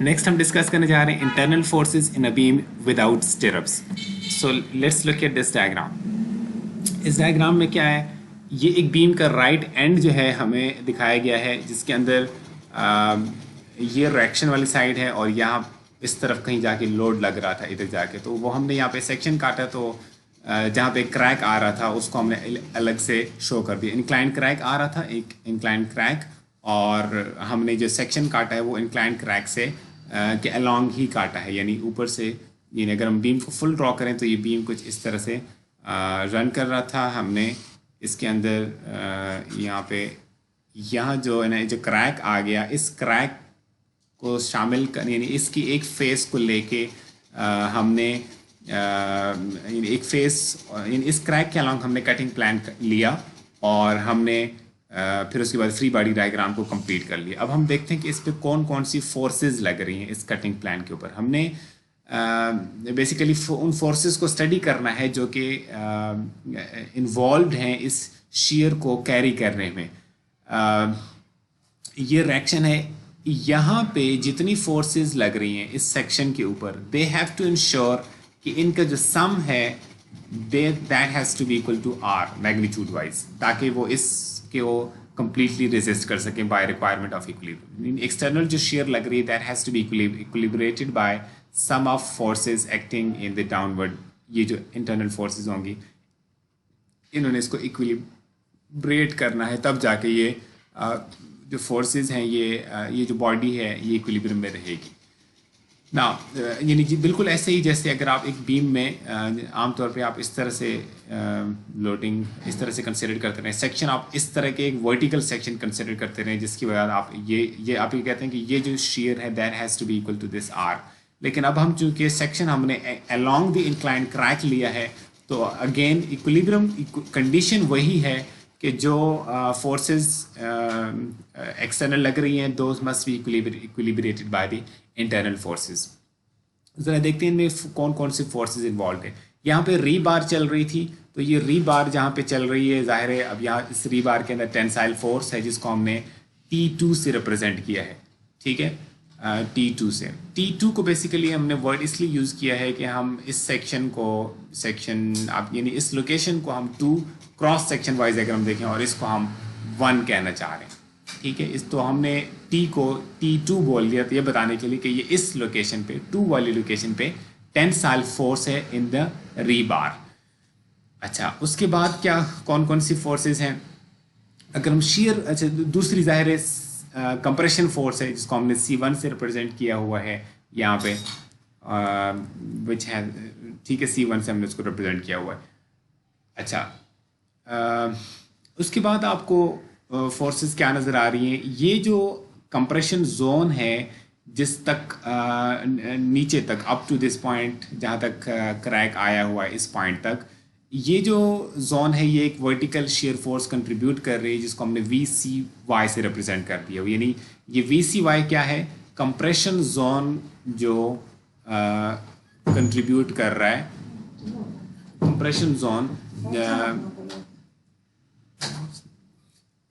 Next हम discuss करने जा रहे हैं internal forces in a beam without stirrups. So let's look at this diagram. इस डायग्राम में क्या है, ये एक बीम का राइट एंड जो है हमें दिखाया गया है, जिसके अंदर ये रिएक्शन वाली साइड है और यहाँ इस तरफ कहीं जाके लोड लग रहा था इधर जाके, तो वो हमने यहाँ पे सेक्शन काटा, तो जहाँ पे क्रैक आ रहा था उसको हमने अलग से शो कर दिया। इंक्लाइन क्रैक आ रहा था, एक इंक्लाइन क्रैक, और हमने जो सेक्शन काटा है वो इंक्लाइन क्रैक से के अलोंग ही काटा है, यानी ऊपर से। यानी अगर हम बीम को फुल ड्रॉ करें तो ये बीम कुछ इस तरह से रन कर रहा था। हमने इसके अंदर यहाँ पे यहाँ जो है ना, जो क्रैक आ गया, इस क्रैक को शामिल कर, यानी इसकी एक फेस को लेके हमने एक फेस, यानी इस क्रैक के अलांग हमने कटिंग प्लान लिया और हमने फिर उसके बाद फ्री बॉडी डायग्राम को कंप्लीट कर लिया। अब हम देखते हैं कि इस पे कौन कौन सी फोर्सेस लग रही हैं इस कटिंग प्लान के ऊपर। हमने बेसिकली उन फोर्सेस को स्टडी करना है जो कि इन्वॉल्व हैं इस शीयर को कैरी करने में। ये रिएक्शन है, यहाँ पे जितनी फोर्सेस लग रही हैं इस सेक्शन के ऊपर, दे हैव टू इंश्योर कि इनका जो सम है that has to be equal to our magnitude wise, ताकि वो इसके वो कंप्लीटली रेजिस्ट कर सकें by requirement of equilibrium. External जो शेयर लग रही है that has to be equilibrated by sum of forces acting in the downward. ये जो इंटरनल फोर्सेस होंगी इन्होंने इसको इक्विलिब्रेट करना है, तब जाके ये जो फोर्सेस हैं ये जो बॉडी है ये इक्विलिब्रियम में रहेगी ना। यानी बिल्कुल ऐसे ही जैसे अगर आप एक बीम में आमतौर पे आप इस तरह से लोडिंग इस तरह से कंसिडर करते रहें, सेक्शन आप इस तरह के एक वर्टिकल सेक्शन कंसिडर करते रहें, जिसकी वजह आप ये आप ये कहते हैं कि ये जो शेयर है that has to be equal to this R. लेकिन अब हम चूँकि सेक्शन हमने अलोंग द इंक्लाइन क्रैक लिया है, तो अगेन इक्विलिब्रियम कंडीशन वही है कि जो फोर्सेस एक्सटर्नल लग रही हैं those must be equilibrated by the internal forces. ज़रा देखते हैं इनमें कौन कौन सी फोर्सेस इन्वॉल्व है। यहाँ पे री बार चल रही थी, तो ये री बार जहाँ पे चल रही है, जाहिर है अब यहाँ इस री बार के अंदर टेंसाइल फोर्स है जिसको हमने T2 से रिप्रेजेंट किया है। ठीक है, T2 से। T2 को बेसिकली हमने वर्ड इसलिए यूज़ किया है कि हम इस सेक्शन आप यानी इस लोकेशन को हम 2 क्रॉस सेक्शन वाइज अगर हम देखें और इसको हम 1 कहना चाह रहे हैं। ठीक है, इस तो हमने T को T2 बोल दिया, तो ये बताने के लिए कि ये इस लोकेशन पे 2 वाली लोकेशन पे टेंसाइल फोर्स है इन द री बार। अच्छा, उसके बाद क्या कौन कौन सी फोर्सेस हैं अगर हम शीयर, अच्छा दूसरी जाहिर है कंप्रेशन फोर्स है जिसको हमने C1 से रिप्रेजेंट किया हुआ है यहाँ पे, विच है, ठीक है, C1 से हमने उसको रिप्रेजेंट किया हुआ है। अच्छा, उसके बाद आपको फोर्सेस क्या नज़र आ रही हैं, ये जो कंप्रेशन जोन है जिस तक नीचे तक अप टू दिस पॉइंट जहाँ तक क्रैक आया हुआ है इस पॉइंट तक, ये जो जोन है ये एक वर्टिकल शेयर फोर्स कंट्रीब्यूट कर रही है जिसको हमने VCY से रिप्रेजेंट कर दिया। यानी ये VCY क्या है, कंप्रेशन जोन जो कंट्रीब्यूट कर रहा है, कंप्रेशन जोन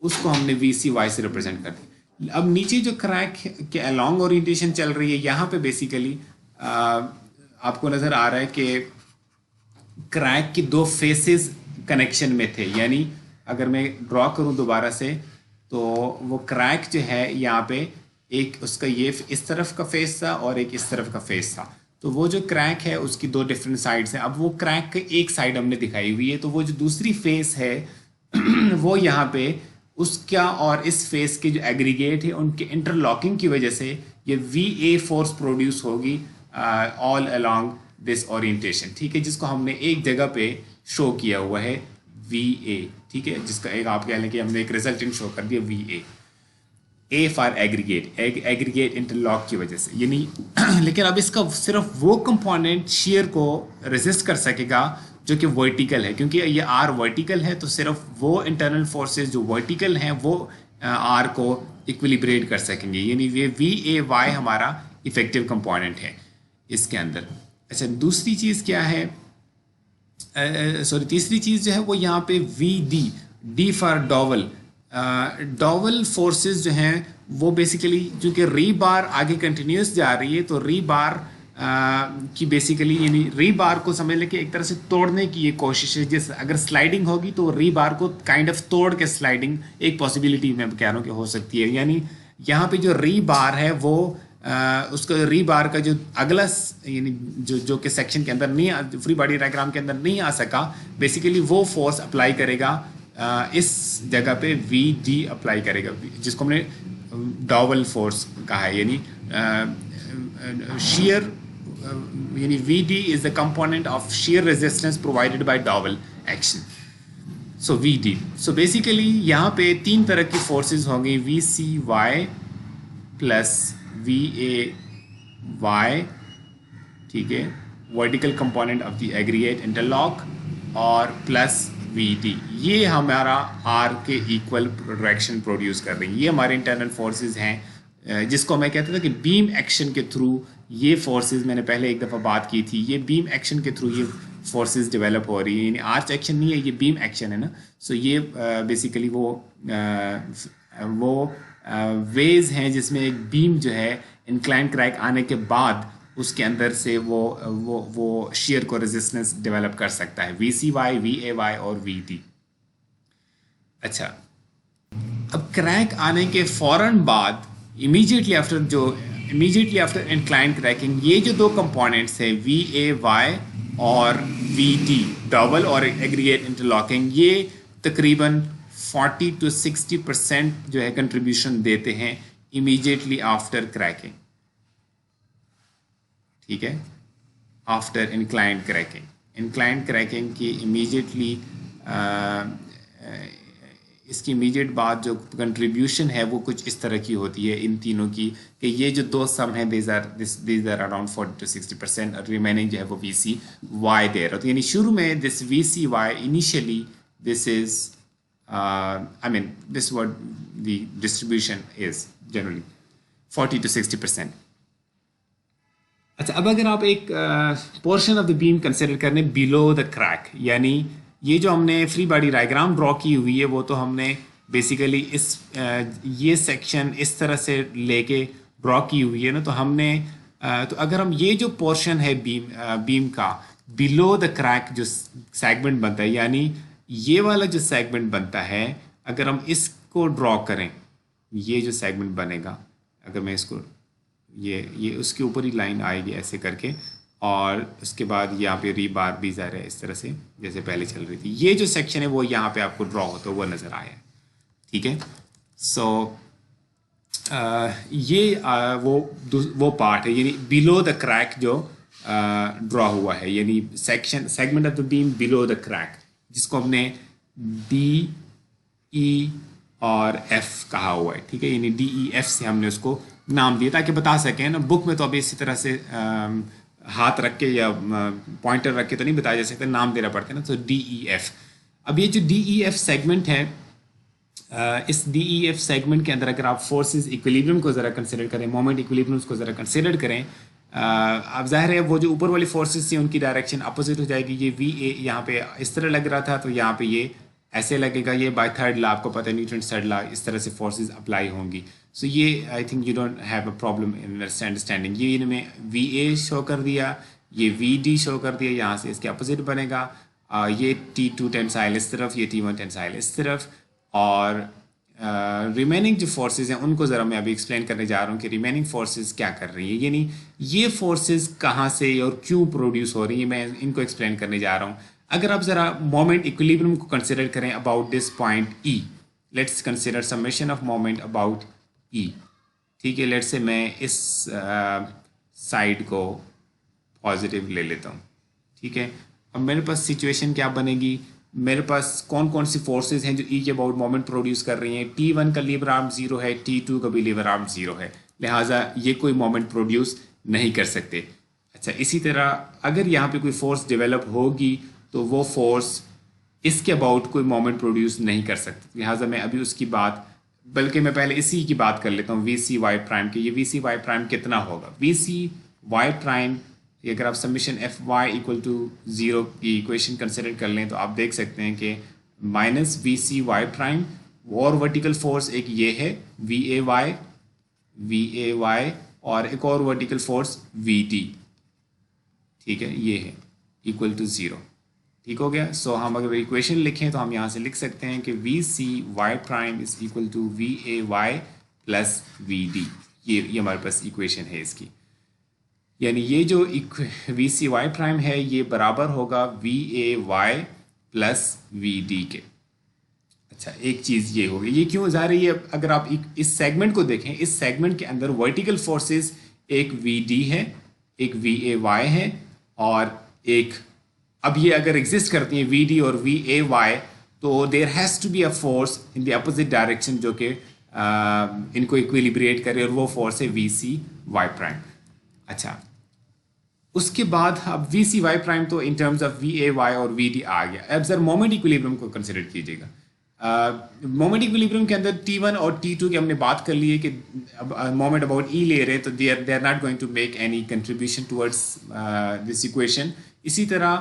उसको हमने VCY से रिप्रेजेंट कर दिया। अब नीचे जो क्रैक के अलोंग ओरिएंटेशन चल रही है, यहाँ पे बेसिकली आपको नज़र आ रहा है कि क्रैक की 2 फेसेस कनेक्शन में थे। यानी अगर मैं ड्रॉ करूँ दोबारा से, तो वो क्रैक जो है यहाँ पे एक उसका ये इस तरफ का फेस था और एक इस तरफ का फेस था, तो वो जो क्रैक है उसकी 2 डिफरेंट साइड्स हैं। अब वो क्रैक की एक साइड हमने दिखाई हुई है, तो वो जो दूसरी फेस है वो यहाँ पे उसका और इस फेस के जो एग्रीगेट है उनके इंटरलॉकिंग की वजह से ये VA फोर्स प्रोड्यूस होगी ऑल अलोंग दिस ओरिएंटेशन। ठीक है, जिसको हमने एक जगह पे शो किया हुआ है VA। ठीक है, जिसका एक आप कह लें कि हमने एक रिजल्टेंट शो कर दिया VA, A for aggregate interlock की वजह से। यानी लेकिन अब इसका सिर्फ वो कंपोनेंट शेयर को रेजिस्ट कर सकेगा जो कि वर्टिकल है, क्योंकि ये R वर्टिकल है, तो सिर्फ वो इंटरनल फोर्सेस जो वर्टिकल हैं वो R को इक्विलिब्रेट कर सकेंगे। यानी ये VAY हमारा इफेक्टिव कंपोनेंट है इसके अंदर। अच्छा, दूसरी चीज़ क्या है, तीसरी चीज़ जो है वो यहाँ पे VD, D for dowel, dowel forces जो हैं वो बेसिकली चूँकि री बार आगे कंटिन्यूस जा रही है तो री बार की बेसिकली यानी री बार को समझ लें कि एक तरह से तोड़ने की ये कोशिश है। जिस अगर स्लाइडिंग होगी तो री बार को काइंड ऑफ तोड़ के स्लाइडिंग एक पॉसिबिलिटी मैं कह रहा हूँ कि हो सकती है। यानी यहाँ पे जो री बार है वो उसका री बार का जो अगला यानी जो कि सेक्शन के अंदर नहीं फ्री बॉडी डायग्राम के अंदर नहीं आ सका, बेसिकली वो फोर्स अप्लाई करेगा इस जगह पे वी डी अप्लाई करेगा, जिसको हमने डॉवल फोर्स कहा है। यानी shear यानी VD is the component of shear resistance provided by dowel action. So VD. So basically यहाँ पे तीन तरह की forces होंगी, VCY plus VAY, ठीक है, vertical component of the aggregate interlock, और plus VD, ये हमारा R के इक्वल डायरेक्शन प्रोड्यूस कर रही है। ये हमारे इंटरनल फोर्सेस हैं, जिसको मैं कहता था कि बीम एक्शन के थ्रू ये फोर्सेस, मैंने पहले एक दफ़ा बात की थी, ये बीम एक्शन के थ्रू ये फोर्सेस डेवलप हो रही है। यानी आर्च एक्शन नहीं है, ये बीम एक्शन है ना। सो ये बेसिकली वो वेज हैं जिसमें एक बीम जो है इंक्लाइन क्रैक आने के बाद उसके अंदर से वो शेयर को रेजिस्टेंस डेवलप कर सकता है, VCY, VAY और VD। अच्छा, अब क्रैक आने के फौरन बाद इमीडिएटली आफ्टर इंक्लाइन क्रैकिंग ये जो दो कंपोनेंट्स है VAY और VD, डबल और एग्रीगेट इंटरलॉकिंग, ये तकरीबन 40 to 60% जो है कंट्रीब्यूशन देते हैं इमीडिएटली आफ्टर क्रैकिंग, ठीक है, आफ्टर इंक्लाइंड क्रैकिंग की इमीडिएटली इसकी इमीडिएट बाद जो कंट्रीब्यूशन है वो कुछ इस तरह की होती है इन तीनों की, कि ये जो दो सम है दीज आर अराउंड 40 to 60% और रिमेनिंग जो है वो VCY दे रहा। तो यानी शुरू में this VCY initially this is this what the distribution is generally 40 to 60%। अच्छा, अब अगर आप एक portion of the beam consider करें बिलो द क्रैक, यानी ये जो हमने फ्री बॉडी डायग्राम ड्रॉ की हुई है वो तो हमने बेसिकली ये सेक्शन इस तरह से लेके ड्रॉ की हुई है ना। तो हमने तो अगर हम ये जो पोर्शन है बीम का बिलो द क्रैक जो सेगमेंट बनता है, यानी ये वाला जो सेगमेंट बनता है, अगर हम इसको ड्रॉ करें, ये जो सेगमेंट बनेगा, अगर मैं इसको ये उसके ऊपर ही लाइन आएगी ऐसे करके, और उसके बाद यहाँ पे री बार भी जा रहा है इस तरह से जैसे पहले चल रही थी। ये जो सेक्शन है वो यहाँ पे आपको ड्रॉ होता है वो नज़र आया है, ठीक है। सो ये वो पार्ट है, यानी बिलो द क्रैक जो ड्रॉ हुआ है, यानी segment of the beam below the crack, जिसको हमने D, E और F कहा हुआ है, ठीक है। यानी DEF से हमने उसको नाम दिया ताकि बता सकें ना। बुक में तो अभी इसी तरह से हाथ रख के या पॉइंटर रख के तो नहीं बताया जा सकता, नाम देना पड़ता है ना। तो DEF, अब ये जो DEF सेगमेंट है, इस DEF सेगमेंट के अंदर अगर आप फोर्सेस इक्विलिब्रियम को ज़रा कंसिडर करें, मोमेंट इक्विलिब्रियम को ज़रा कंसिडर करें, अब जाहिर है वो जो ऊपर वाली फोर्सेस थी उनकी डायरेक्शन अपोजिट हो जाएगी। ये VA यहाँ पे इस तरह लग रहा था तो यहाँ पे ये ऐसे लगेगा। ये बाय थर्ड लॉ, आपको पता है न्यूटन थर्ड लॉ, इस तरह से फोर्सेस अप्लाई होंगी। सो ये I think you don't have a problem in understanding. ये इनमें VA शो कर दिया, ये VD शो कर दिया, यहाँ से इसके अपोजिट बनेगा। ये T2 टेंसाइल इस तरफ, ये T1 टेंसाइल इस तरफ, और रिमेनिंग जो फोर्सेस हैं उनको ज़रा मैं अभी एक्सप्लेन करने जा रहा हूँ कि रिमेनिंग फोर्सेस क्या कर रही है, यानी ये फोर्सेस कहाँ से और क्यों प्रोड्यूस हो रही है, मैं इनको एक्सप्लेन करने जा रहा हूँ। अगर आप ज़रा मोमेंट इक्विलिब्रियम को कंसिडर करें about this point E, let's consider summation of moment about E, ठीक है। लेट्स से मैं इस साइड को पॉजिटिव ले लेता हूँ, ठीक है। अब मेरे पास सिचुएशन क्या बनेगी, मेरे पास कौन कौन सी फोर्सेस हैं जो E के अबाउट मोमेंट प्रोड्यूस कर रही हैं। T1 का लीवर आर्म 0 है, T2 का भी लीवर आर्म 0 है, लिहाजा ये कोई मोमेंट प्रोड्यूस नहीं कर सकते। अच्छा, इसी तरह अगर यहाँ पे कोई फोर्स डेवलप होगी तो वो फोर्स इसके अबाउट कोई मोमेंट प्रोड्यूस नहीं कर सकती, लिहाजा मैं अभी उसकी बात, बल्कि मैं पहले इसी की बात कर लेता हूँ VCY प्राइम की। ये VCY प्राइम कितना होगा, VCY प्राइम अगर आप समीशन FY इक्वल टू 0 की इक्वेशन कंसिडर कर लें तो आप देख सकते हैं कि माइनस VCY प्राइम और वर्टिकल फोर्स एक ये है वी ए वाई, और एक और वर्टिकल फोर्स वी डी, ठीक है, ये है इक्वल टू 0। ठीक हो गया। सो हम अगर इक्वेशन लिखें तो हम यहाँ से लिख सकते हैं कि V C Y prime is equal to V A Y plus V D. ये हमारे पास इक्वेशन है इसकी, यानी ये जो वी सी वाई प्राइम है ये बराबर होगा V A Y plus V D के। अच्छा, एक चीज़ ये होगी, ये क्यों जा रही है, अगर आप इस सेगमेंट को देखें, इस सेगमेंट के अंदर वर्टिकल फोर्सेस एक वी डी है, एक वी ए वाई है, और एक, अब ये अगर एग्जिस्ट करती हैं वी डी और वी ए वाई, तो there has to be a force in the opposite direction जो कि इनको इक्विलिब्रेट करे, और वो फोर्स है वी सी वाई प्राइम। अच्छा, उसके बाद अब वी सी वाई प्राइम तो in terms of V A Y और वी डी आ गया। अब सर मोमेंट इक्विलिब्रियम को कंसिडर कीजिएगा। मोमेंट इक्विलिब्रियम के अंदर T1 और T2 की हमने बात कर ली है कि मोमेंट अबाउट E ले रहे हैं, तो they are not going to make any contribution towards this equation. इसी तरह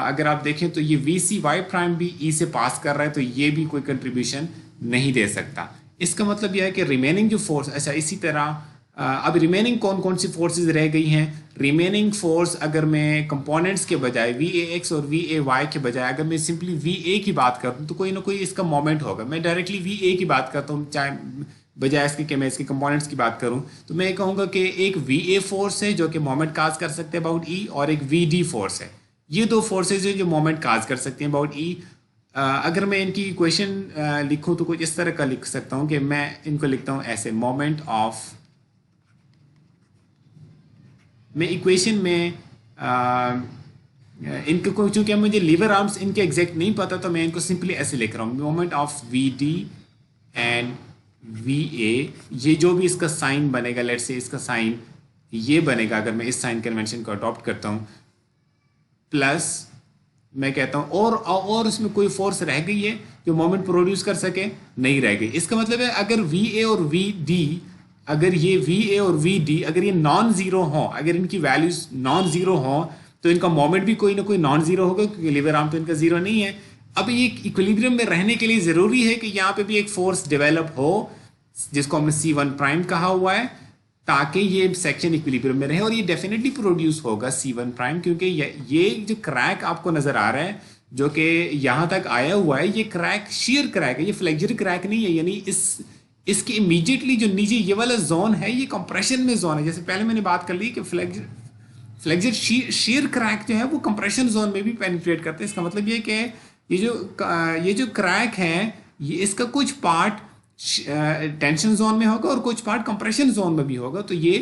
अगर आप देखें तो ये वी सी वाई प्राइम भी E से पास कर रहा है, तो ये भी कोई कंट्रीब्यूशन नहीं दे सकता। इसका मतलब यह है कि रिमेनिंग जो फोर्स, अच्छा इसी तरह अब रिमेनिंग कौन कौन सी फोर्सेस रह गई हैं। रिमेनिंग फोर्स अगर मैं कंपोनेंट्स के बजाय वी ए एक्स और वी ए वाई के बजाय अगर मैं सिंपली वी ए की बात करूँ तो कोई ना कोई इसका मोमेंट होगा। मैं डायरेक्टली वी ए की बात करता हूँ, चाहे बजाय इसके कि मैं इसके कंपोनेंट्स की बात करूँ, तो मैं कहूँगा कि एक वी ए फोर्स है जो कि मोमेंट काज कर सकते हैं अबाउट ई, और एक वी डी फोर्स है। ये दो फोर्सेज हैं जो मोमेंट काज कर सकते हैं अबाउट ई। अगर मैं इनकी इक्वेशन लिखूँ तो कुछ इस तरह का लिख सकता हूँ कि मैं इनको लिखता हूँ ऐसे, मोमेंट ऑफ, मैं इक्वेशन में इनके को, चूंकि मुझे लीवर आर्म्स इनके एग्जैक्ट नहीं पता, तो मैं इनको सिंपली ऐसे लिख रहा हूँ, moment of V D and V A. ये जो भी इसका साइन बनेगा, लेट से इसका साइन ये बनेगा अगर मैं इस साइन कन्वेंशन को अडॉप्ट करता हूँ, प्लस मैं कहता हूँ और उसमें कोई फोर्स रह गई है जो मोमेंट प्रोड्यूस कर सके, नहीं रह गई। इसका मतलब है अगर वी ए और वी डी, अगर ये वी ए और वी डी अगर ये नॉन जीरो हो, अगर इनकी वैल्यूज नॉन जीरो हो, तो इनका मोमेंट भी कोई ना कोई नॉन जीरो होगा, क्योंकि लीवर आर्म तो इनका जीरो नहीं है। अब ये इक्विलिब्रियम में रहने के लिए ज़रूरी है कि यहाँ पे भी एक फोर्स डेवलप हो जिसको हमने C1 प्राइम कहा हुआ है, ताकि ये सेक्शन इक्विलिब्रियम में रहे, और ये डेफिनेटली प्रोड्यूस होगा C1 प्राइम, क्योंकि ये जो क्रैक आपको नज़र आ रहा है जो कि यहाँ तक आया हुआ है, ये क्रैक शेयर क्रैक है, ये फ्लेक्चर क्रैक नहीं है। यानी इसके इमीडिएटली जो नीचे ये वाला जोन है ये कंप्रेशन में जोन है। जैसे पहले मैंने बात कर ली कि फ्लेक्चर शेयर क्रैक जो है वो कंप्रेशन जोन में भी पेनिट्रेट करते हैं। इसका मतलब ये कि ये जो क्रैक है ये इसका कुछ पार्ट टेंशन जोन में होगा और कुछ पार्ट कंप्रेशन जोन में भी होगा। तो ये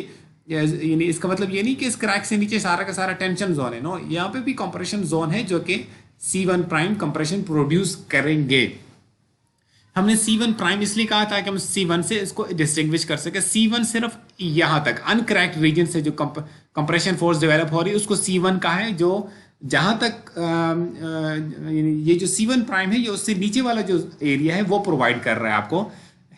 यानी इसका मतलब ये नहीं कि इस क्रैक से नीचे सारा का सारा टेंशन जोन है, नो, यहाँ पे भी कंप्रेशन जोन है जो कि C1 प्राइम कंप्रेशन प्रोड्यूस करेंगे। हमने C1 प्राइम इसलिए कहा था कि हम C1 से इसको डिस्टिंग्विश कर सके। C1 सिर्फ यहाँ तक अनक्रैक्ड रीजन से जो कंप्रेशन फोर्स डेवलप हो रही है उसको C1 का है, जो जहाँ तक ये जो C1 प्राइम है ये उससे नीचे वाला जो एरिया है वो प्रोवाइड कर रहा है आपको,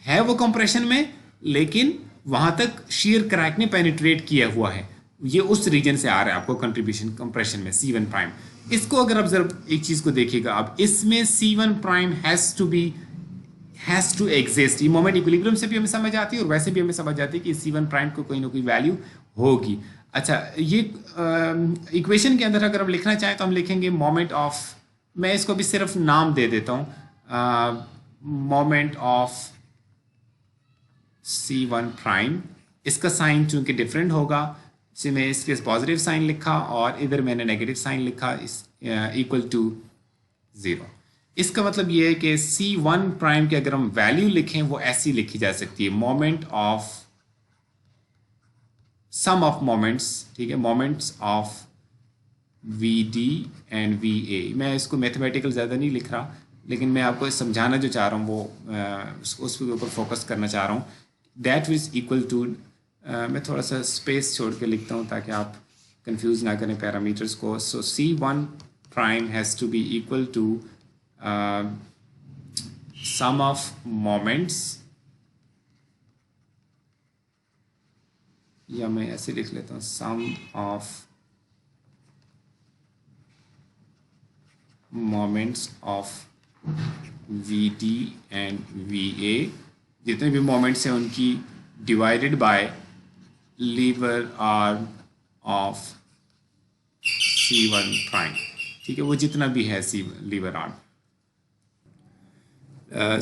है वो कंप्रेशन में, लेकिन वहाँ तक शीयर क्रैक ने पेनिट्रेट किया हुआ है, ये उस रीजन से आ रहा है आपको कंट्रीब्यूशन कंप्रेशन में C1 प्राइम। इसको अगर आप जरा एक चीज़ को देखिएगा आप, इसमें C1 prime has to exist. ये मोमेंट इक्विलिब्रियम से भी हमें समझ आती है और वैसे भी हमें समझ आती है कि C1 प्राइम को कोई ना कोई वैल्यू होगी। अच्छा, ये इक्वेशन के अंदर अगर हम लिखना चाहें तो हम लिखेंगे मोमेंट ऑफ, मैं इसको भी सिर्फ नाम दे देता हूँ, मोमेंट ऑफ C1 प्राइम। इसका साइन चूंकि डिफरेंट होगा, इसे मैं इसके पॉजिटिव साइन लिखा और इधर मैंने नेगेटिव साइन लिखा, इस इक्वल टू 0। इसका मतलब ये है कि C1 प्राइम की अगर हम वैल्यू लिखें वो ऐसी लिखी जा सकती है, moment of sum of moments, ठीक है, moments of VD and VA। मैं इसको मैथमेटिकल ज़्यादा नहीं लिख रहा, लेकिन मैं आपको समझाना जो चाह रहा हूँ वो उसके ऊपर फोकस करना चाह रहा हूँ। दैट इज इक्वल टू, मैं थोड़ा सा स्पेस छोड़ के लिखता हूँ ताकि आप कंफ्यूज ना करें पैरामीटर्स को। So C1 prime has to be equal to sum of moments, या मैं ऐसे लिख लेता हूँ, sum of moments of V D and V A जितने भी मोमेंट्स हैं उनकी divided by lever arm of C1 prime, ठीक है, वो जितना भी है C lever arm.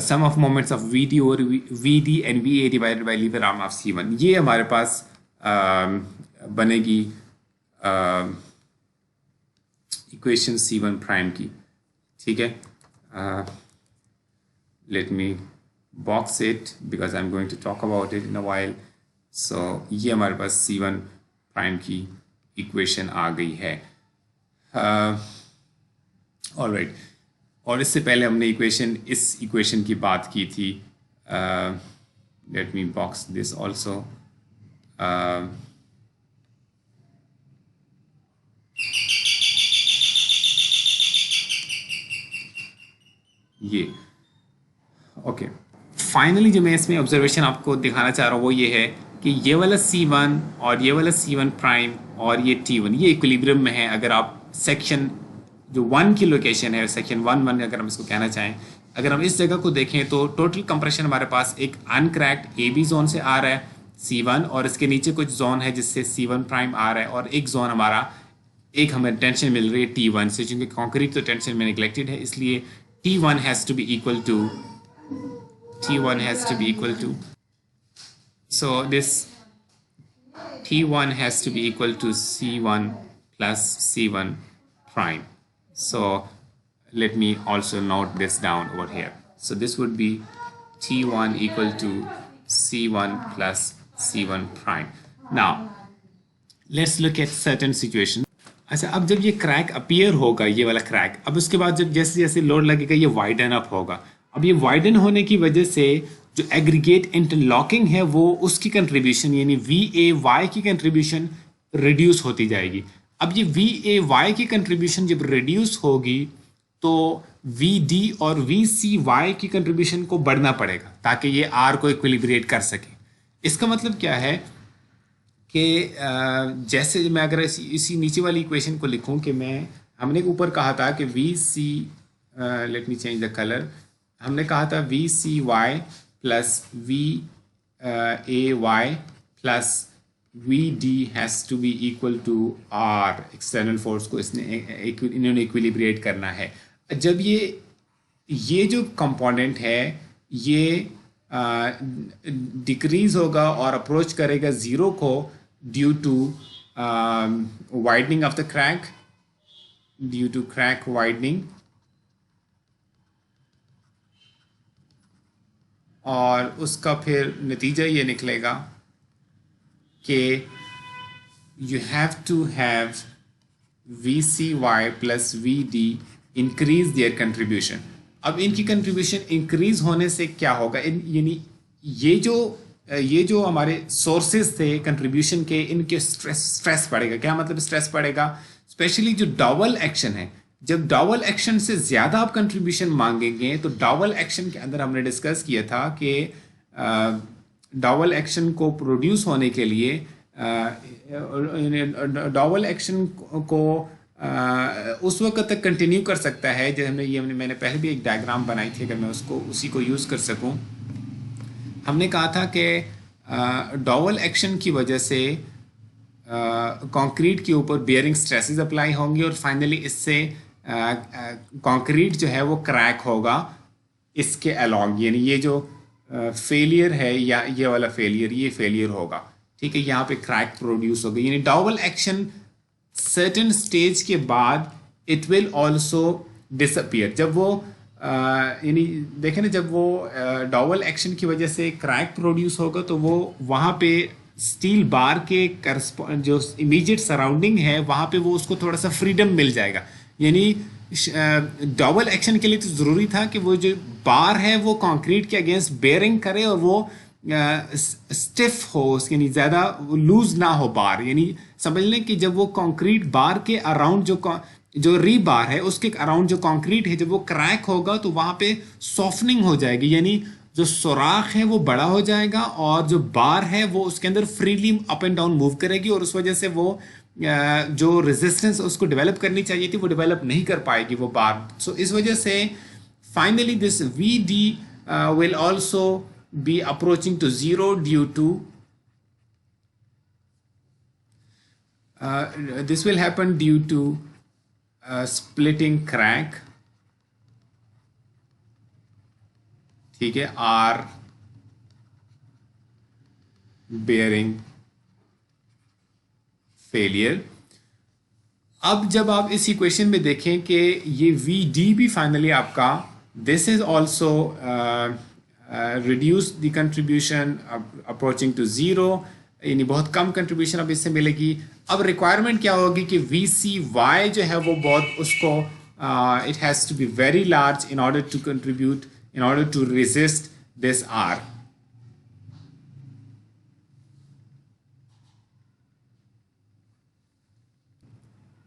Sum of moments of V D और V D and V A divided by lever arm of C1, ये हमारे पास बनेगी इक्वेशन C1 प्राइम की, ठीक है। Let me box it because I am going to talk about it in a while. So ये हमारे पास C1 prime की equation आ गई है। ऑलराइट, और इससे पहले हमने इस इक्वेशन की बात की थी। Late me box this also. ये ओके, फाइनली जो मैं इसमें ऑब्जर्वेशन आपको दिखाना चाह रहा हूँ वो ये है कि ये वाला C1 और ये वाला C1 प्राइम और ये T1 ये इक्विलिब्रियम में है। अगर आप सेक्शन जो 1 की लोकेशन है, सेक्शन 1 अगर हम इसको कहना चाहें, अगर हम इस जगह को देखें तो टोटल कंप्रेशन हमारे पास एक अनक्रैक्ड ए बी जोन से आ रहा है C1, और इसके नीचे कुछ जोन है जिससे C1 प्राइम आ रहा है, और एक जोन हमारा एक हमें टेंशन मिल रही है T1 से, क्योंकि कॉन्क्रीट तो टेंशन में निगलेक्टेड है, इसलिए T1 has to be equal to so this T1 has to be equal to C1 plus C1 prime. So let me also note this down over here. So this would be T1 equal to C1 plus C1 prime. Now let's look at certain situation. अच्छा, अब जब ये crack appear होगा, ये वाला crack, अब उसके बाद जब जैसे जैसे लोड लगेगा ये वाइडन अप होगा। अब ये वाइडन होने की वजह से जो एग्रीगेट इंटरलॉकिंग है वो उसकी कंट्रीब्यूशन यानी वी ए वाई की कंट्रीब्यूशन रिड्यूस होती जाएगी। अब ये वी ए वाई की कंट्रीब्यूशन जब रिड्यूस होगी तो वी डी और वी सी वाई की कंट्रीब्यूशन को बढ़ना पड़ेगा ताकि ये आर को इक्विलिब्रेट कर सके। इसका मतलब क्या है कि जैसे मैं अगर इसी नीचे वाली इक्वेशन को लिखूं कि हमने ऊपर कहा था कि V C, let me change the colour, हमने कहा था V C Y plus V A Y plus V D has to be equal to R, external force को इन्होंने इक्विलिब्रेट करना है। जब ये जो कंपोनेंट है ये डिक्रीज होगा और अप्रोच करेगा ज़ीरो को due to widening of the crack, due to crack widening, और उसका फिर नतीजा ये निकलेगा कि you have to have VCY plus VD increase their contribution। अब इनकी contribution increase होने से क्या होगा, यानी ये जो हमारे सोर्सेज थे कंट्रीब्यूशन के, इनके स्ट्रेस पड़ेगा। क्या मतलब स्ट्रेस पड़ेगा? स्पेशली जो डबल एक्शन है, जब डबल एक्शन से ज़्यादा आप कंट्रीब्यूशन मांगेंगे तो डबल एक्शन के अंदर हमने डिस्कस किया था कि डबल एक्शन को प्रोड्यूस होने के लिए डबल एक्शन को उस वक्त तक कंटिन्यू कर सकता है जब मैंने पहले भी एक डायग्राम बनाई थी, अगर मैं उसी को यूज़ कर सकूं। हमने कहा था कि डबल एक्शन की वजह से कंक्रीट के ऊपर बेयरिंग स्ट्रेसेस अप्लाई होंगे और फाइनली इससे कंक्रीट जो है वो क्रैक होगा इसके अलॉन्ग, यानी ये जो फेलियर है या ये वाला फेलियर, ये फेलियर होगा, ठीक है, यहाँ पे क्रैक प्रोड्यूस होगा। यानी डबल एक्शन सर्टेन स्टेज के बाद इट विल ऑल्सो डिसअपियर। जब वो यानी देखें ना, जब वो डबल एक्शन की वजह से क्रैक प्रोड्यूस होगा तो वो वहाँ पे स्टील बार के जो इमीडिएट सराउंडिंग है वहाँ पे वो उसको थोड़ा सा फ्रीडम मिल जाएगा। यानी डबल एक्शन के लिए तो ज़रूरी था कि वो जो बार है वो कंक्रीट के अगेंस्ट बेयरिंग करे और वो स्टिफ हो, यानी ज़्यादा लूज ना हो बार। यानी समझ लें कि जब वो कंक्रीट बार के अराउंड जो री बार है उसके अराउंड जो कंक्रीट है जब वो क्रैक होगा तो वहाँ पे सॉफ्टनिंग हो जाएगी, यानी जो सुराख है वो बड़ा हो जाएगा और जो बार है वो उसके अंदर freely up and down move करेगी और उस वजह से वो जो रेजिस्टेंस उसको डेवलप करनी चाहिए थी वो डेवलप नहीं कर पाएगी वो बार। सो इस वजह से finally this VD will also be approaching to zero due to this will happen due to splitting crack, ठीक है, R bearing failure. अब जब आप इस इक्वेशन में देखें कि ये VD भी फाइनली आपका this is also reduce the contribution approaching to zero, यानी बहुत कम कंट्रीब्यूशन अब इससे मिलेगी. अब रिक्वायरमेंट क्या होगी कि VCY जो है वो बहुत उसको it has to be very large in order to contribute, in order to resist this R.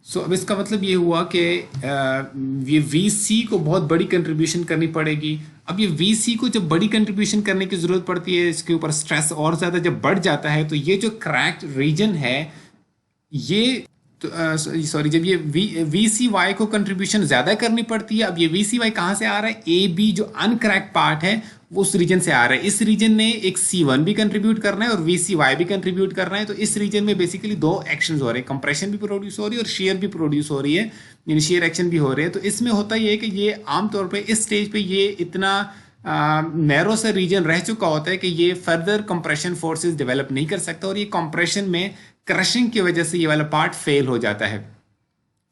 So अब इसका मतलब ये हुआ कि ये VC को बहुत बड़ी कंट्रीब्यूशन करनी पड़ेगी. अब ये VC को जब बड़ी कंट्रीब्यूशन करने की ज़रूरत पड़ती है, इसके ऊपर स्ट्रेस और ज़्यादा जब बढ़ जाता है, तो ये जो क्रैक्ड रीजन है ये सॉरी जब ये VCY को कंट्रीब्यूशन ज़्यादा करनी पड़ती है. अब ये VCY कहाँ से आ रहा है? AB जो अनक्रैक पार्ट है वो उस रीजन से आ रहा है. इस रीजन ने एक C1 भी कंट्रीब्यूट करना है और VCY भी कंट्रीब्यूट करना है. तो इस रीजन में बेसिकली दो एक्शंस हो रहे हैं, कंप्रेशन भी प्रोड्यूस हो रही है और शेयर भी प्रोड्यूस हो रही है, यानी शेयर एक्शन भी हो रहे हैं. तो इसमें होता ये है कि ये आमतौर पर इस स्टेज पे ये इतना नैरो सा रीजन रह चुका होता है कि ये फर्दर कंप्रेशन फोर्सेस डेवलप नहीं कर सकता और ये कंप्रेशन में क्रशिंग की वजह से ये वाला पार्ट फेल हो जाता है.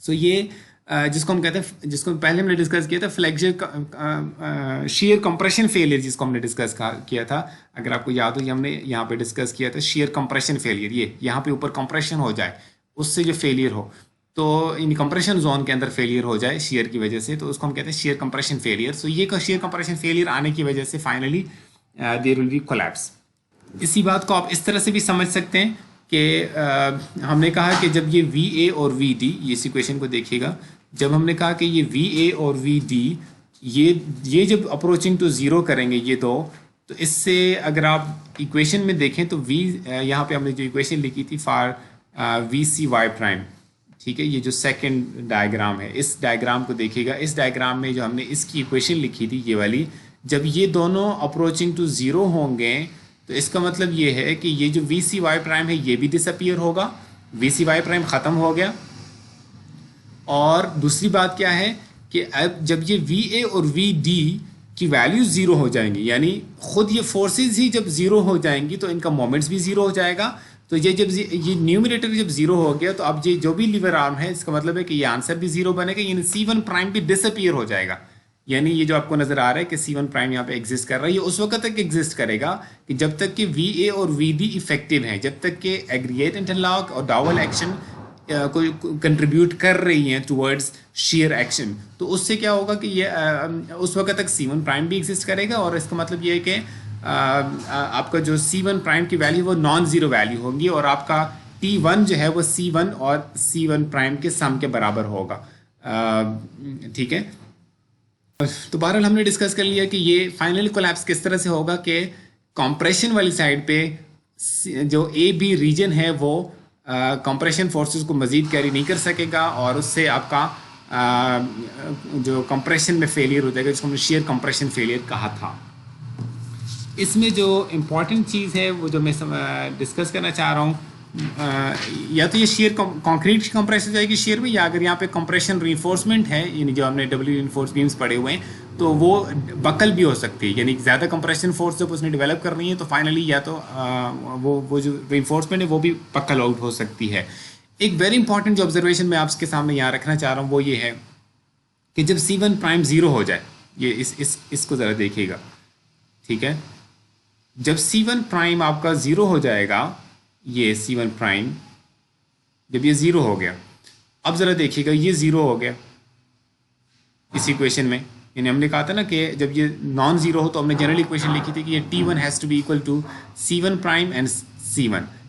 सो ये जिसको हम कहते हैं, जिसको पहले हमने डिस्कस किया था फ्लेक्सर शेयर कंप्रेशन फेलियर, जिसको हमने डिस्कस किया था. अगर आपको याद हो, ये हमने यहाँ पे डिस्कस किया था शेयर कंप्रेशन फेलियर. ये यहाँ पे ऊपर कंप्रेशन हो जाए, उससे जो फेलियर हो, तो इन कंप्रेशन जोन के अंदर फेलियर हो जाए शेयर की वजह से, तो उसको हम कहते हैं शेयर कंप्रेशन फेलियर. सो ये शेयर कंप्रेशन फेलियर आने की वजह से finally there will be collapse. इसी बात को आप इस तरह से भी समझ सकते हैं कि हमने कहा कि जब ये VA और VD, ये इस इक्वेशन को देखिएगा, जब हमने कहा कि ये VA और VD ये जब अप्रोचिंग टू ज़ीरो करेंगे ये दो, तो इससे अगर आप इक्वेशन में देखें तो यहाँ पे हमने जो इक्वेशन लिखी थी फॉर VCY प्राइम, ठीक है, ये जो सेकंड डायग्राम है, इस डायग्राम को देखिएगा. इस डायग्राम में जो हमने इसकी इक्वेशन लिखी थी ये वाली, जब ये दोनों अप्रोचिंग टू ज़ीरो होंगे तो इसका मतलब ये है कि ये जो VCY प्राइम है ये भी डिसअपीयर होगा, VCY प्राइम ख़त्म हो गया. और दूसरी बात क्या है कि अब जब ये VA और VD की वैल्यू ज़ीरो हो जाएंगी, यानी खुद ये फोर्सेस ही जब ज़ीरो हो जाएंगी तो इनका मोमेंट्स भी ज़ीरो हो जाएगा. तो ये जब ये न्यूमरेटर जब ज़ीरो हो गया तो अब ये जो भी लीवर आर्म है, इसका मतलब है कि ये आंसर भी ज़ीरो बनेगा, यानी C1 प्राइम भी डिसअपीयर हो जाएगा. यानी ये जो आपको नज़र आ रहा है कि C1 प्राइम यहाँ पे एग्जिस्ट कर रहा है, ये उस वक्त तक एग्जिस्ट करेगा कि जब तक कि VA और VD इफेक्टिव हैं, जब तक कि एग्रीगेट इंटरलॉक और डॉवल एक्शन कोई कंट्रीब्यूट कर रही हैं टुवर्ड्स शेयर एक्शन. तो उससे क्या होगा कि ये उस वक्त तक C1 प्राइम भी एग्जिस्ट करेगा और इसका मतलब ये है कि आपका जो C1 प्राइम की वैल्यू वो नॉन ज़ीरो वैल्यू होगी और आपका T1 जो है वो C1 और C1 प्राइम के सम के बराबर होगा. ठीक है, तो बहरहाल हमने डिस्कस कर लिया कि ये फाइनल कोलैप्स किस तरह से होगा कि कंप्रेशन वाली साइड पे जो AB रीजन है वो कंप्रेशन फोर्सेस को मज़ीद कैरी नहीं कर सकेगा और उससे आपका जो कंप्रेशन में फेलियर हो जाएगा, जिसको हमने शेयर कंप्रेशन फेलियर कहा था. इसमें जो इम्पॉर्टेंट चीज़ है वो जो मैं डिस्कस करना चाह रहा हूँ, या तो ये शेयर कंक्रीट की कंप्रेस हो जाएगी शेयर में, या अगर यहाँ पे कंप्रेशन रीइंफोर्समेंट है, यानी जो हमने डब्ल्यू रीइंफोर्स बीम्स पड़े हुए हैं, तो वो बकल भी हो सकती है, यानी ज़्यादा कंप्रेशन फोर्स जब उसने डेवलप करनी है तो फाइनली या तो वो जो रीइंफोर्समेंट है वो भी बकल आउट हो सकती है. एक वेरी इंपॉर्टेंट जो ऑब्जर्वेशन मैं आपके सामने यहाँ रखना चाह रहा हूँ वो ये है कि जब C1 प्राइम ज़ीरो हो जाए, ये इसको ज़रा देखिएगा, ठीक है, जब C1 प्राइम आपका ज़ीरो हो जाएगा, ये C1 प्राइम जब ये ज़ीरो हो गया, अब ज़रा देखिएगा ये ज़ीरो हो गया इस इक्वेशन में, यानी हमने कहा था ना कि जब ये नॉन ज़ीरो हो तो हमने जनरल इक्वेशन लिखी थी कि ये T1 has to be equal to C1 prime and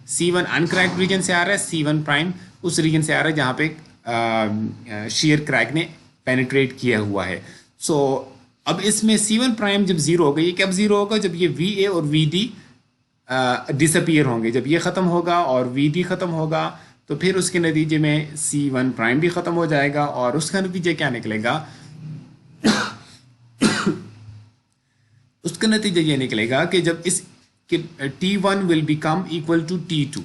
C1 uncracked region से आ रहा है, C1 प्राइम उस रीजन से आ रहा है जहाँ पे शेयर क्रैक ने पेनिट्रेट किया हुआ है. सो अब इसमें C1 प्राइम जब ज़ीरो होगा, ये कब ज़ीरो होगा? जब ये VA और VD डिसअपीयर होंगे, जब ये ख़त्म होगा और VD ख़त्म होगा तो फिर उसके नतीजे में C1 प्राइम भी ख़त्म हो जाएगा और उसका नतीजा क्या निकलेगा उसका नतीजा ये निकलेगा कि जब इस T1 will become equal to T2।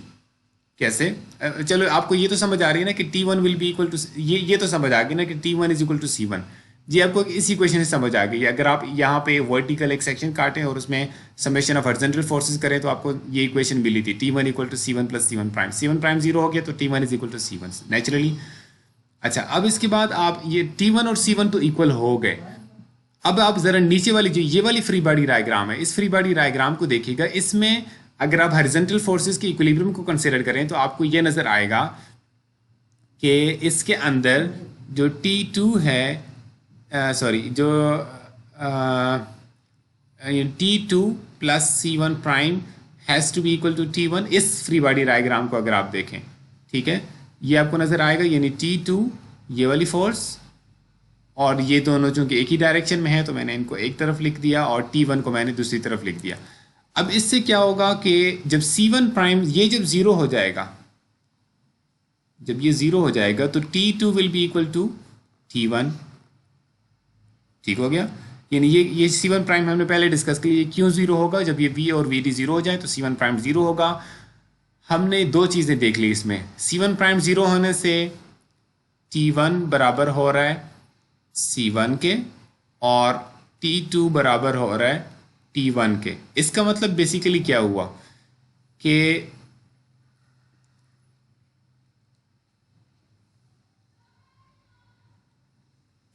कैसे? चलो आपको ये तो समझ आ रही है ना कि T1 will be equal to, ये तो समझ आ गई ना कि T1 is equal to C1। जी आपको इसी क्वेश्चन से समझ आ गई। अगर आप यहाँ पे वर्टिकल एक सेक्शन काटें और उसमें समेशन ऑफ हॉरिजॉन्टल फोर्सेस करें तो आपको ये इक्वेशन मिली थी, T1 equal to C1 plus C1 prime. C1 prime zero हो गया तो T1 is equal to C1 naturally. अच्छा, अब इसके बाद आप ये T1 और C1 तो इक्वल हो गए। अब आप जरा नीचे वाली जो ये वाली फ्री बॉडी डायग्राम है, इस फ्री बॉडी डायग्राम को देखिएगा। इसमें अगर आप हॉरिजॉन्टल फोर्सेस के इक्विलिब्रियम को कंसीडर करें तो आपको ये नजर आएगा कि इसके अंदर जो T2 है, जो T2 plus C1 prime has to be equal to T1। इस फ्री बॉडी डायग्राम को अगर आप देखें, ठीक है, ये आपको नजर आएगा, यानी T2 ये वाली फोर्स और ये दोनों चूंकि एक ही डायरेक्शन में है तो मैंने इनको एक तरफ लिख दिया और T1 को मैंने दूसरी तरफ लिख दिया। अब इससे क्या होगा कि जब C1 प्राइम ये जब जीरो हो जाएगा, जब ये जीरो हो जाएगा तो T2 will be equal to T1। ठीक हो गया? यानी ये C1 प्राइम हमने पहले डिस्कस किया, ये क्यों जीरो होगा? जब ये V और VD जीरो हो जाए तो C1 प्राइम जीरो होगा। हमने दो चीज़ें देख ली इसमें। C1 प्राइम जीरो होने से T1 बराबर हो रहा है C1 के और T2 बराबर हो रहा है T1 के। इसका मतलब बेसिकली क्या हुआ कि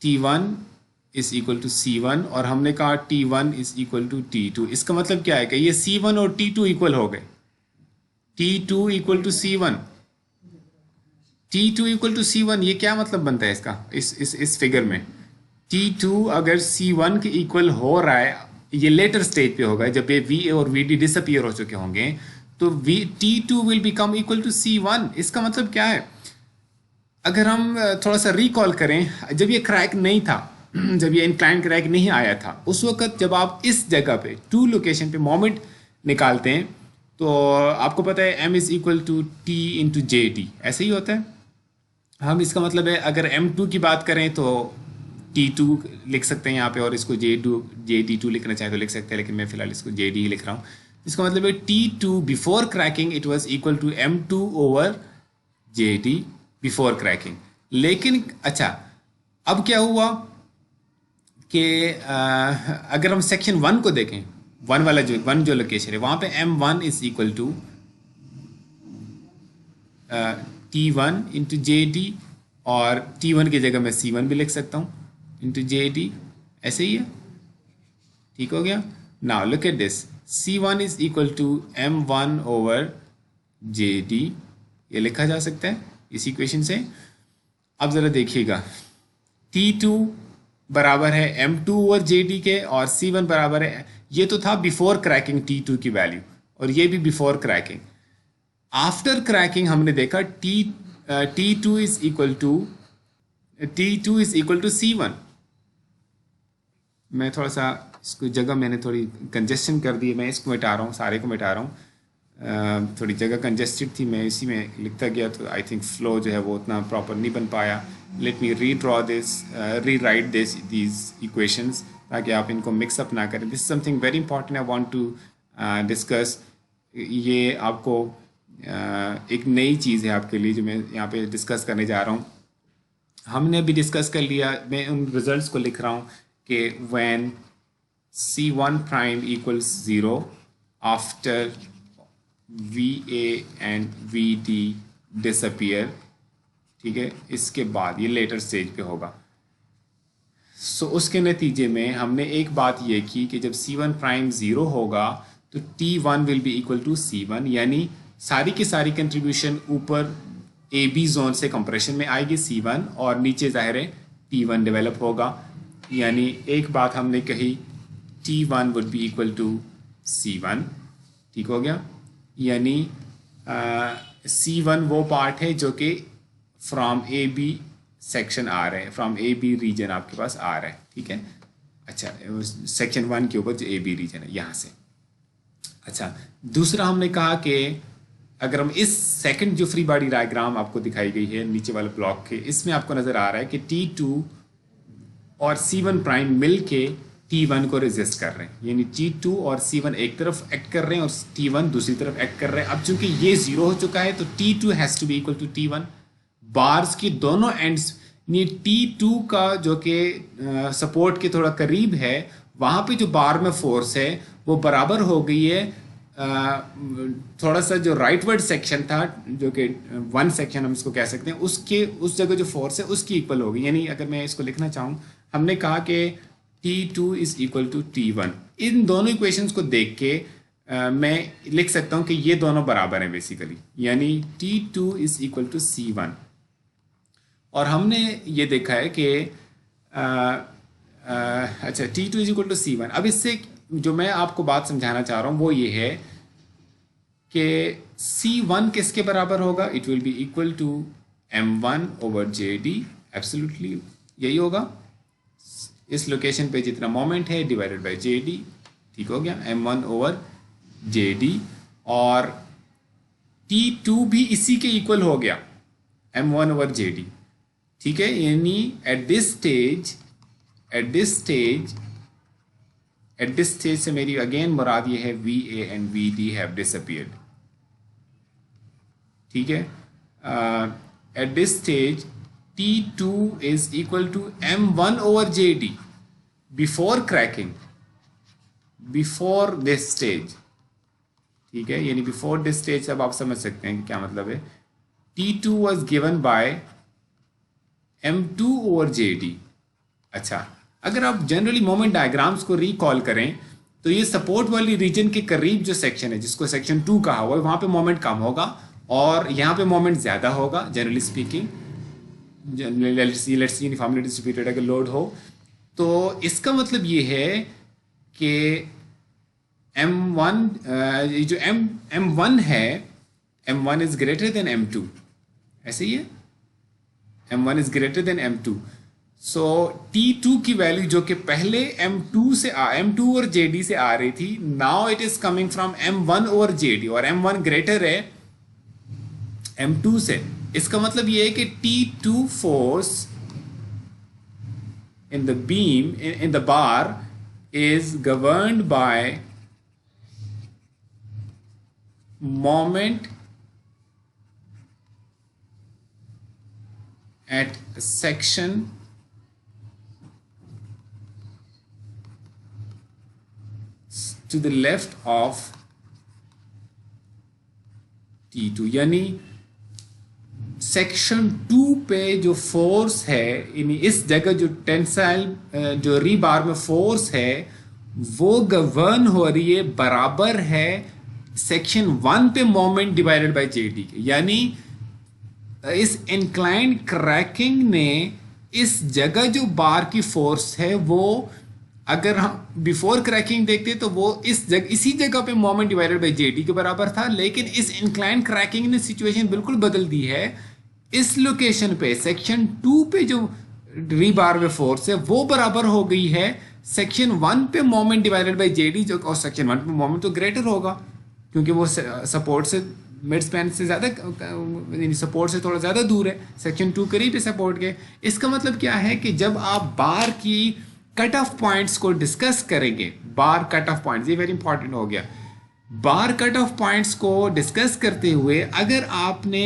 T1 is equal to C1 और हमने कहा T1 is equal to T2। इसका मतलब क्या है कि ये C1 और T2 इक्वल हो गए। T2 equal to C1, T2 equal to C1, ये क्या मतलब बनता है इसका? इस फिगर में T2 अगर C1 के इक्वल हो रहा है, ये लेटर स्टेज पे होगा जब ये V और VD डिसअपियर हो चुके होंगे, तो T2 will become equal to C1। इसका मतलब क्या है? अगर हम थोड़ा सा रिकॉल करें, जब ये क्रैक नहीं था, जब ये इंक्लाइन क्रैक नहीं आया था, उस वक्त जब आप इस जगह पे टू लोकेशन पे मोमेंट निकालते हैं तो आपको पता है M is equal to T into JD, ऐसे ही होता है। हम इसका मतलब है अगर M2 की बात करें तो T2 लिख सकते हैं यहाँ पे और इसको JD2 लिखना चाहे तो लिख सकते हैं, लेकिन मैं फिलहाल इसको JD ही लिख रहा हूँ। इसका मतलब है T2 before cracking it was equal to M2 over JD before cracking. लेकिन अच्छा, अब क्या हुआ कि अगर हम सेक्शन 1 को देखें, वन जो लोकेशन है वहाँ पे M1 is equal to T1 into JD और T1 की जगह मैं C1 भी लिख सकता हूँ इंटू JD, ऐसे ही है। ठीक हो गया? Now look at this, C1 is equal to M1 over JD, ये लिखा जा सकता है इस इक्वेशन से। अब ज़रा देखिएगा, T2 बराबर है M2 ओवर JD के और C1 बराबर है, ये तो था बिफोर क्रैकिंग T2 की वैल्यू और ये भी बिफोर क्रैकिंग। आफ्टर क्रैकिंग हमने देखा T2 is equal to C1। मैं थोड़ा सा इसको जगह मैंने थोड़ी कंजेस्शन कर दी है, मैं इसको मिटा रहा हूँ, सारे को मिटा रहा हूँ। थोड़ी जगह कंजेस्टेड थी, मैं इसी में लिखता गया तो आई थिंक फ्लो जो है वो उतना प्रॉपर नहीं बन पाया। लेट मी री राइट दीज इक्वेशंस ताकि आप इनको मिक्सअप ना करें। This is something very important I want to discuss. ये आपको एक नई चीज़ है आपके लिए जो मैं यहाँ पे डिस्कस करने जा रहा हूँ। हमने अभी डिस्कस कर लिया, मैं उन रिजल्ट्स को लिख रहा हूँ कि when C1 prime equals 0 after VA and VD disappear, ठीक है, इसके बाद ये लेटर स्टेज पे होगा। सो उसके नतीजे में हमने एक बात ये की कि जब C1 प्राइम 0 होगा तो T1 will be equal to C1, यानी सारी की सारी कंट्रीब्यूशन ऊपर AB जोन से कंप्रेशन में आएगी C1 और नीचे ज़ाहिर है T1 डेवलप होगा। यानी एक बात हमने कही T1 would be equal to C1। ठीक हो गया? यानी C1 वो पार्ट है जो कि फ्रॉम AB सेक्शन आ रहे हैं, फ्रॉम AB रीजन आपके पास आ रहा है। ठीक है? अच्छा, सेक्शन 1 के ऊपर जो AB रीजन है यहाँ से। अच्छा, दूसरा हमने कहा कि अगर हम इस सेकंड जो फ्री बॉडी डायग्राम आपको दिखाई गई है नीचे वाले ब्लॉक के, इसमें आपको नज़र आ रहा है कि T2 और C1 प्राइम मिल के T1 को रेजिस्ट कर रहे हैं, यानी T2 और C1 एक तरफ एक्ट कर रहे हैं और T1 दूसरी तरफ एक्ट कर रहे हैं। अब चूंकि ये 0 हो चुका है तो T2 has to be equal to T1। Bars की दोनों एंड्स, ये T2 का जो कि सपोर्ट के थोड़ा करीब है, वहाँ पे जो बार में फोर्स है वो बराबर हो गई है थोड़ा सा जो राइटवर्ड सेक्शन था, जो कि 1 सेक्शन हम इसको कह सकते हैं, उसके उस जगह जो फोर्स है उसकी इक्वल होगी। यानी अगर मैं इसको लिखना चाहूँ, हमने कहा कि T2 is equal to T1। इन दोनों इक्वेशंस को देख के मैं लिख सकता हूँ कि ये दोनों बराबर हैं बेसिकली, यानी T2 is equal to C1। और हमने ये देखा है कि अच्छा T2 is equal to C1। अब इससे जो मैं आपको बात समझाना चाह रहा हूँ वो ये है कि C1 किसके बराबर होगा? It will be equal to M1 over JD, absolutely यही होगा। इस लोकेशन पे जितना मोमेंट है डिवाइडेड बाय JD, ठीक हो गया, M1 ओवर JD। और T2 भी इसी के इक्वल हो गया, M1 ओवर JD, ठीक है। यानी एट दिस स्टेज से मेरी अगेन मुराद ये है VA and VD have disappeared, ठीक है। At this stage T2 is equal to M1 over JD before cracking, before this stage, ठीक है। यानी before this stage अब आप समझ सकते हैं कि क्या मतलब है। T2 was given by M2 over JD। अच्छा, अगर आप जनरली मोमेंट डायग्राम्स को रिकॉल करें तो ये सपोर्ट वाली रीजन के करीब जो सेक्शन है, जिसको सेक्शन 2 कहा हुआ है, वहाँ पे मोमेंट कम होगा और यहाँ पे मोमेंट ज़्यादा होगा generally speaking. Let's uniformly distributed अगर लोड हो तो इसका मतलब ये है कि M1 जो M1 है, M1 is greater than M2, ऐसे ही है, M1 is greater than M2। So T2 की वैल्यू जो कि पहले M2 और JD से आ रही थी, now it is coming from M1 और JD, और M1 ग्रेटर है M2 से। इसका मतलब ये है कि T2 force in the beam in the bar is governed bye moment at section to the left of T2। यानी सेक्शन 2 पे जो फोर्स है, यानी इस जगह जो टेंसाइल जो रीबार में फोर्स है वो गवर्न हो रही है, बराबर है सेक्शन 1 पे मोमेंट डिवाइडेड बाय JD के। यानी इस इंक्लाइंड क्रैकिंग ने इस जगह जो बार की फोर्स है वो, अगर हम बिफोर क्रैकिंग देखते तो वो इसी जगह पे मोमेंट डिवाइडेड बाय JD के बराबर था, लेकिन इस इंक्लाइन क्रैकिंग ने सिचुएशन बिल्कुल बदल दी है। इस लोकेशन पे सेक्शन 2 पे जो रीबार में फोर्स है वो बराबर हो गई है सेक्शन 1 पे मोमेंट डिवाइडेड बाय JD, जो और सेक्शन 1 पे मोमेंट तो ग्रेटर होगा क्योंकि वो सपोर्ट से मिड स्पैन से ज़्यादा, सपोर्ट से थोड़ा ज़्यादा दूर है, सेक्शन 2 करीब है सपोर्ट के। इसका मतलब क्या है कि जब आप बार की कट ऑफ पॉइंट्स को डिस्कस करेंगे, बार कट ऑफ पॉइंट्स, ये वेरी इंपॉर्टेंट हो गया। बार कट ऑफ पॉइंट्स को डिस्कस करते हुए अगर आपने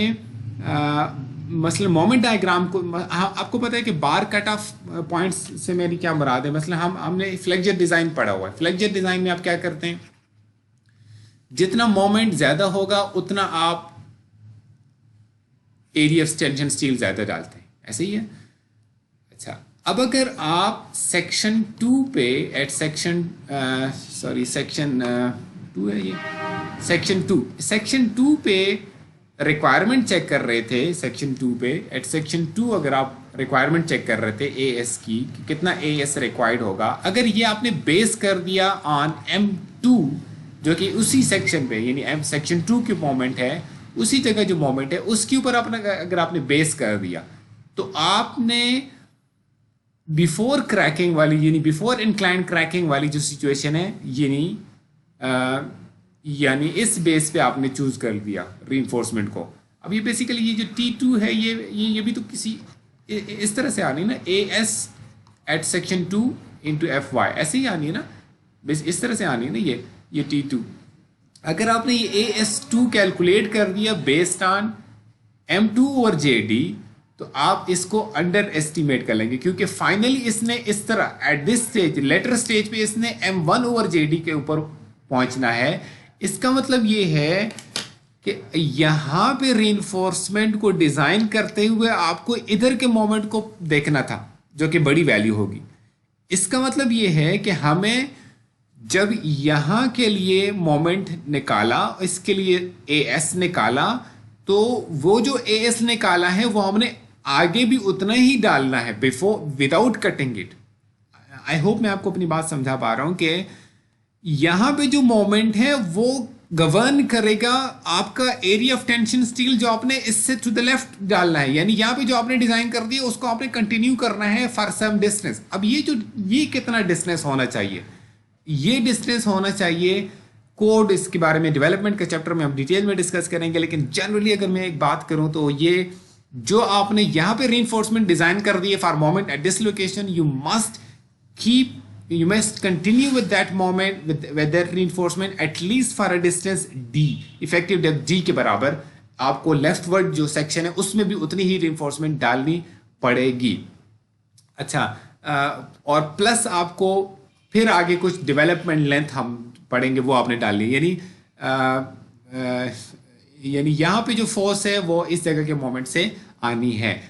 मसलन मोमेंट डायग्राम को, आपको पता है कि बार कट ऑफ पॉइंट्स से मेरी क्या मुराद है, मसलन हमने फ्लेक्चर डिज़ाइन पढ़ा हुआ है। फ्लेक्चर डिज़ाइन में आप क्या करते हैं, जितना मोमेंट ज़्यादा होगा उतना आप एरिया ऑफ टेंशन स्टील ज़्यादा डालते हैं, ऐसे ही है। अच्छा, अब अगर आप सेक्शन 2 पे एट सेक्शन सेक्शन 2 है ये, सेक्शन 2 पे रिक्वायरमेंट चेक कर रहे थे, सेक्शन 2 पे एट सेक्शन 2 अगर आप रिक्वायरमेंट चेक कर रहे थे AS की, कि कितना AS रिक्वायर्ड होगा, अगर ये आपने बेस कर दिया ऑन M2 जो कि उसी सेक्शन पे, यानी सेक्शन 2 की मोमेंट है, उसी जगह जो मोमेंट है उसके ऊपर अगर आपने बेस कर दिया तो आपने बिफोर क्रैकिंग वाली, यानी बिफोर इंक्लाइन क्रैकिंग वाली जो सिचुएशन है, यानी इस बेस पे आपने चूज कर दिया रीइंफोर्समेंट को। अब ये बेसिकली ये जो T2 है ये भी तो किसी इस तरह से आनी ना, AS at section 2 into F Y, ऐसे ही आनी है ना, बस इस तरह से आनी है ना ये T2। अगर आपने ये AS2 कैलकुलेट कर दिया बेस्ड ऑन M2 और JD, तो आप इसको अंडर एस्टिमेट कर लेंगे, क्योंकि फाइनली इसने इस तरह at this stage, later stage पे इसने M1 ओवर JD के ऊपर पहुंचना है। इसका मतलब ये है कि यहां पे रीइंफोर्समेंट को डिजाइन करते हुए आपको इधर के मोमेंट को देखना था, जो कि बड़ी वैल्यू होगी। इसका मतलब ये है कि हमें जब यहां के लिए मोमेंट निकाला, इसके लिए AS निकाला, तो वो जो AS निकाला है वो हमने आगे भी उतना ही डालना है before, without cutting it. I hope मैं आपको अपनी बात समझा पा रहा हूं कि यहां पे जो मोमेंट है वो गवर्न करेगा आपका एरिया ऑफ टेंशन स्टील, जो आपने इससे टू द लेफ्ट डालना है। यानी यहां पे जो आपने डिजाइन कर दिया उसको आपने कंटिन्यू करना है फॉर सम डिस्टेंस। अब ये कितना डिस्टेंस होना चाहिए, ये डिस्टेंस होना चाहिए कोड, इसके बारे में डेवलपमेंट के चैप्टर में हम डिटेल में डिस्कस करेंगे। लेकिन जनरली अगर मैं एक बात करूं तो ये जो आपने यहां पे रीइंफोर्समेंट डिजाइन कर दिए for moment at this location, you must continue with that moment with that reinforcement at least for a distance D, effective depth D के बराबर आपको लेफ्टवर्ड जो सेक्शन है उसमें भी उतनी ही reinforcement डालनी पड़ेगी। अच्छा, और प्लस आपको फिर आगे कुछ डेवलपमेंट लेंथ हम पढ़ेंगे वो आपने डालनी, यानी यहाँ पे जो फोर्स है वो इस जगह के मोमेंट से आनी है।